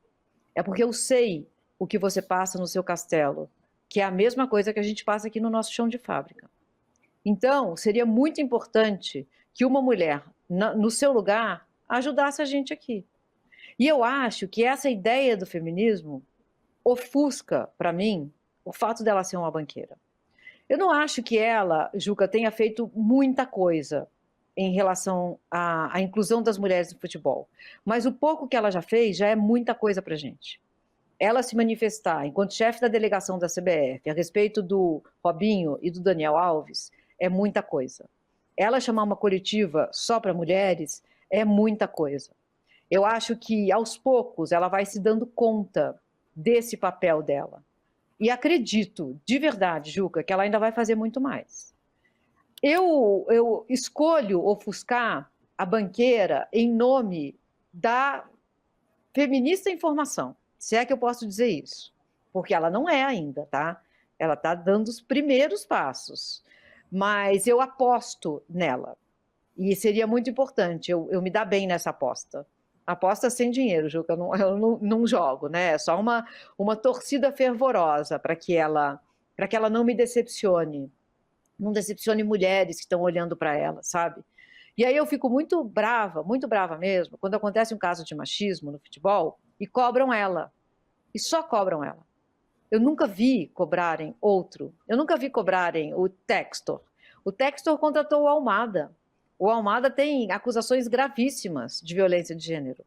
É porque eu sei o que você passa no seu castelo, que é a mesma coisa que a gente passa aqui no nosso chão de fábrica. Então, seria muito importante que uma mulher, no seu lugar, ajudasse a gente aqui. E eu acho que essa ideia do feminismo ofusca, para mim, o fato dela ser uma banqueira. Eu não acho que ela, Juca, tenha feito muita coisa em relação à inclusão das mulheres no futebol. Mas o pouco que ela já fez já é muita coisa para a gente. Ela se manifestar enquanto chefe da delegação da CBF a respeito do Robinho e do Daniel Alves é muita coisa. Ela chamar uma coletiva só para mulheres é muita coisa. Eu acho que, aos poucos, ela vai se dando conta desse papel dela. E acredito, de verdade, Juca, que ela ainda vai fazer muito mais. Eu escolho ofuscar a banqueira em nome da feminista informação, se é que eu posso dizer isso. Porque ela não é ainda, tá? Ela está dando os primeiros passos. Mas eu aposto nela. E seria muito importante eu me dar bem nessa aposta. Aposta sem dinheiro, Juca, eu não jogo, né? É só uma torcida fervorosa para que ela não me decepcione. Não decepcione mulheres que estão olhando para ela, sabe? E aí eu fico muito brava mesmo, quando acontece um caso de machismo no futebol e cobram ela. E só cobram ela. Eu nunca vi cobrarem outro. Eu nunca vi cobrarem o Textor. O Textor contratou o Almada. O Almada tem acusações gravíssimas de violência de gênero.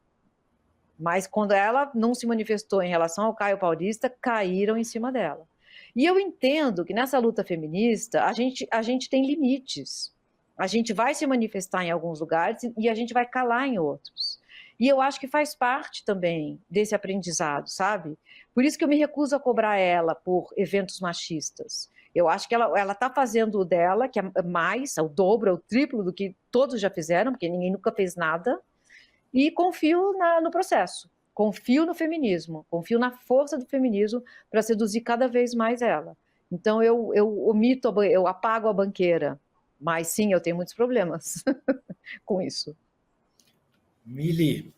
Mas quando ela não se manifestou em relação ao Caio Paulista, caíram em cima dela. E eu entendo que nessa luta feminista a gente tem limites. A gente vai se manifestar em alguns lugares e a gente vai calar em outros. E eu acho que faz parte também desse aprendizado, sabe? Por isso que eu me recuso a cobrar ela por eventos machistas. Eu acho que ela está fazendo o dela, que é mais, é o dobro, é o triplo do que todos já fizeram, porque ninguém nunca fez nada, e confio no processo, confio no feminismo, confio na força do feminismo para seduzir cada vez mais ela. Então eu apago a banqueira, mas sim, eu tenho muitos problemas com isso. Mili,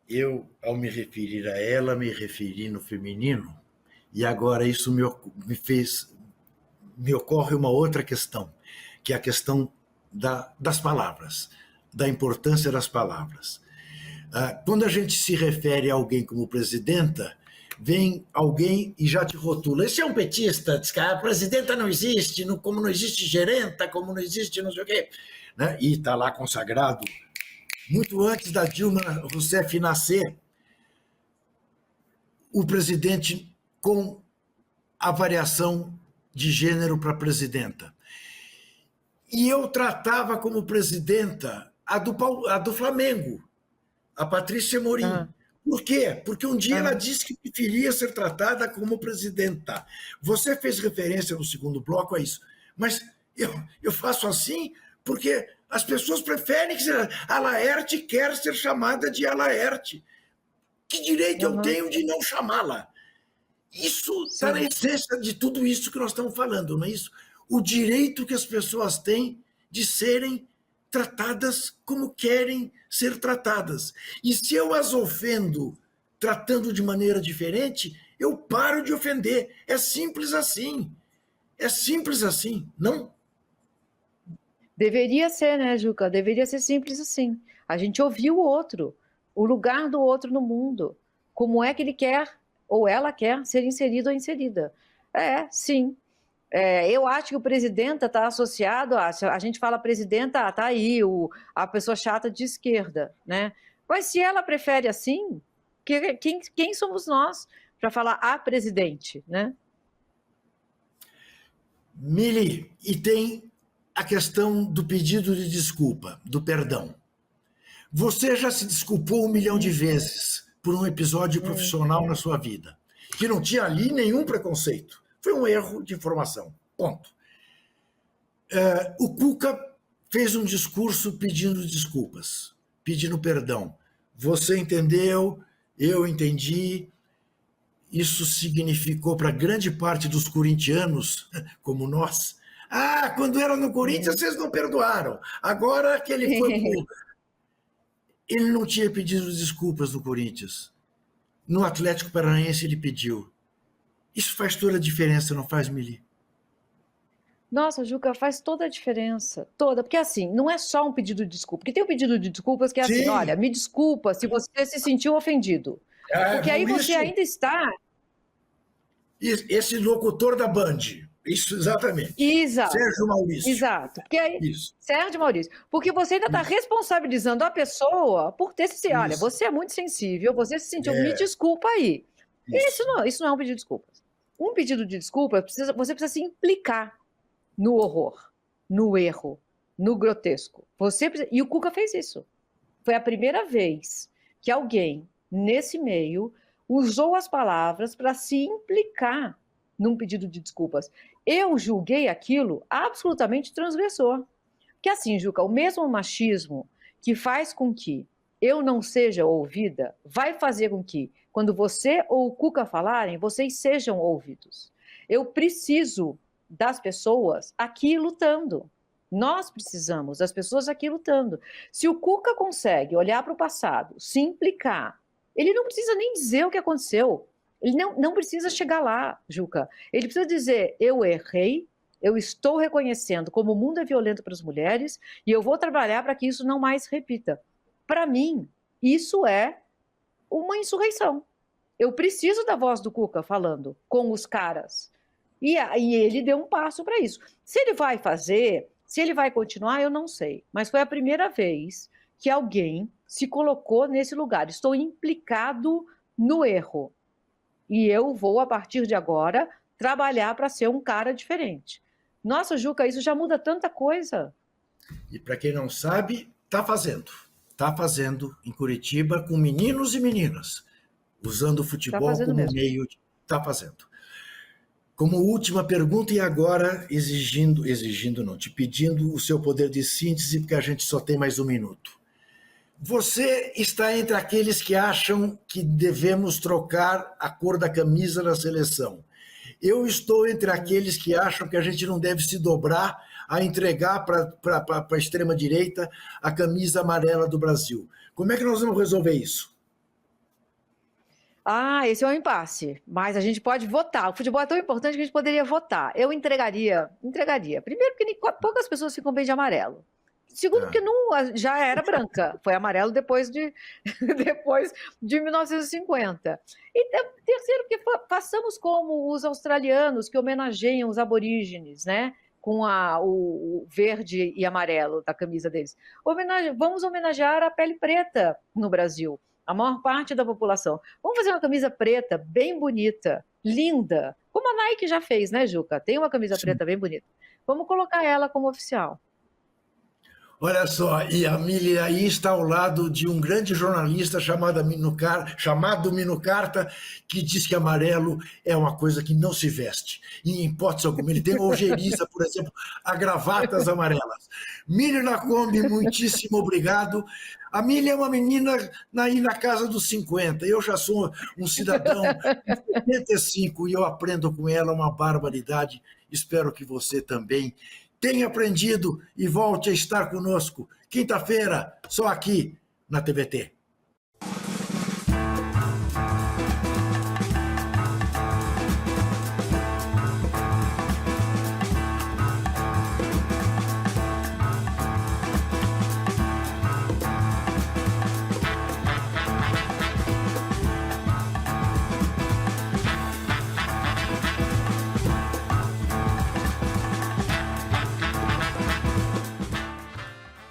eu, ao me referir a ela, me referi no feminino, e agora isso me ocorre uma outra questão, que é a questão das palavras, da importância das palavras. Quando a gente se refere a alguém como presidenta, vem alguém e já te rotula. Esse é um petista, diz que a presidenta não existe, como não existe gerenta, como não existe não sei o quê. Né? E está lá consagrado. Muito antes da Dilma Rousseff nascer, o presidente com a variação de gênero para presidenta. E eu tratava como presidenta a do Flamengo, a Patrícia Amorim. Por quê? Porque um dia ela disse que preferia ser tratada como presidenta. Você fez referência no segundo bloco a isso, mas eu faço assim porque as pessoas preferem que a Laerte quer ser chamada de Laerte. Que direito eu tenho de não chamá-la? Isso está na essência de tudo isso que nós estamos falando, não é isso? O direito que as pessoas têm de serem tratadas como querem ser tratadas. E se eu as ofendo tratando de maneira diferente, eu paro de ofender. É simples assim. É simples assim, não? Deveria ser, né, Juca? Deveria ser simples assim. A gente ouvir o outro, o lugar do outro no mundo, como é que ele quer ou ela quer ser inserido ou inserida. Sim. Eu acho que o presidenta está associado a gente fala presidenta, tá aí a pessoa chata de esquerda, né? Mas se ela prefere assim, quem somos nós para falar a presidente, né? Mili, e tem a questão do pedido de desculpa, do perdão. Você já se desculpou 1 milhão de vezes por um episódio profissional na sua vida, que não tinha ali nenhum preconceito. Foi um erro de informação. Ponto. O Cuca fez um discurso pedindo desculpas, pedindo perdão. Você entendeu, eu entendi. Isso significou para grande parte dos corintianos, como nós, quando era no Corinthians vocês não perdoaram. Agora que ele foi pro... Ele não tinha pedido desculpas no Corinthians. No Atlético Paranaense ele pediu. Isso faz toda a diferença, não faz, Mili? Nossa, Juca, faz toda a diferença, toda, porque assim, não é só um pedido de desculpa, porque tem um pedido de desculpas que é assim, Sim. olha, me desculpa se você se sentiu ofendido, porque aí você ainda está... Esse locutor da Band, isso exatamente. Exato. Sérgio Maurício. Exato, porque aí... Isso. Sérgio Maurício, porque você ainda está responsabilizando a pessoa por ter se... Olha, você é muito sensível, você se sentiu, me desculpa aí. Isso não é um pedido de desculpas. Um pedido de desculpa, você precisa se implicar no horror, no erro, no grotesco. E o Cuca fez isso. Foi a primeira vez que alguém, nesse meio, usou as palavras para se implicar num pedido de desculpas. Eu julguei aquilo absolutamente transgressor. Porque assim, Juca, o mesmo machismo que faz com que eu não seja ouvida, vai fazer com que, quando você ou o Cuca falarem, vocês sejam ouvidos. Eu preciso das pessoas aqui lutando. Nós precisamos das pessoas aqui lutando. Se o Cuca consegue olhar para o passado, se implicar, ele não precisa nem dizer o que aconteceu. Ele não precisa chegar lá, Juca. Ele precisa dizer, eu errei, eu estou reconhecendo como o mundo é violento para as mulheres e eu vou trabalhar para que isso não mais se repita. Para mim, isso é uma insurreição. Eu preciso da voz do Cuca falando com os caras. E ele deu um passo para isso. Se ele vai fazer, se ele vai continuar, eu não sei. Mas foi a primeira vez que alguém se colocou nesse lugar. Estou implicado no erro. E eu vou, a partir de agora, trabalhar para ser um cara diferente. Nossa, Juca, isso já muda tanta coisa. E para quem não sabe, está fazendo. Está fazendo em Curitiba com meninos e meninas, usando o futebol como mesmo. meio... Está fazendo. Como última pergunta, e agora te pedindo o seu poder de síntese, porque a gente só tem mais 1 minuto. Você está entre aqueles que acham que devemos trocar a cor da camisa da seleção. Eu estou entre aqueles que acham que a gente não deve se dobrar a entregar para a extrema-direita a camisa amarela do Brasil. Como é que nós vamos resolver isso? Esse é um impasse, mas a gente pode votar. O futebol é tão importante que a gente poderia votar. Eu entregaria. Primeiro, porque poucas pessoas ficam bem de amarelo. Segundo, porque já era branca. Foi amarelo depois de 1950. E terceiro, porque façamos como os australianos, que homenageiam os aborígenes, né? Com o verde e amarelo da camisa deles. Vamos homenagear a pele preta no Brasil. A maior parte da população. Vamos fazer uma camisa preta bem bonita, linda, como a Nike já fez, né, Juca? Tem uma camisa preta bem bonita. Vamos colocar ela como oficial. Olha só, e a Mili aí está ao lado de um grande jornalista chamado Mino Carta, que diz que amarelo é uma coisa que não se veste. E, em hipótese alguma, ele tem ojeriza, por exemplo, a gravatas amarelas. Mili Lacombe, muitíssimo obrigado. A Mili é uma menina aí na casa dos 50. Eu já sou um cidadão de 75 e eu aprendo com ela uma barbaridade. Espero que você também tenha aprendido e volte a estar conosco. quinta-feira, só aqui na TVT.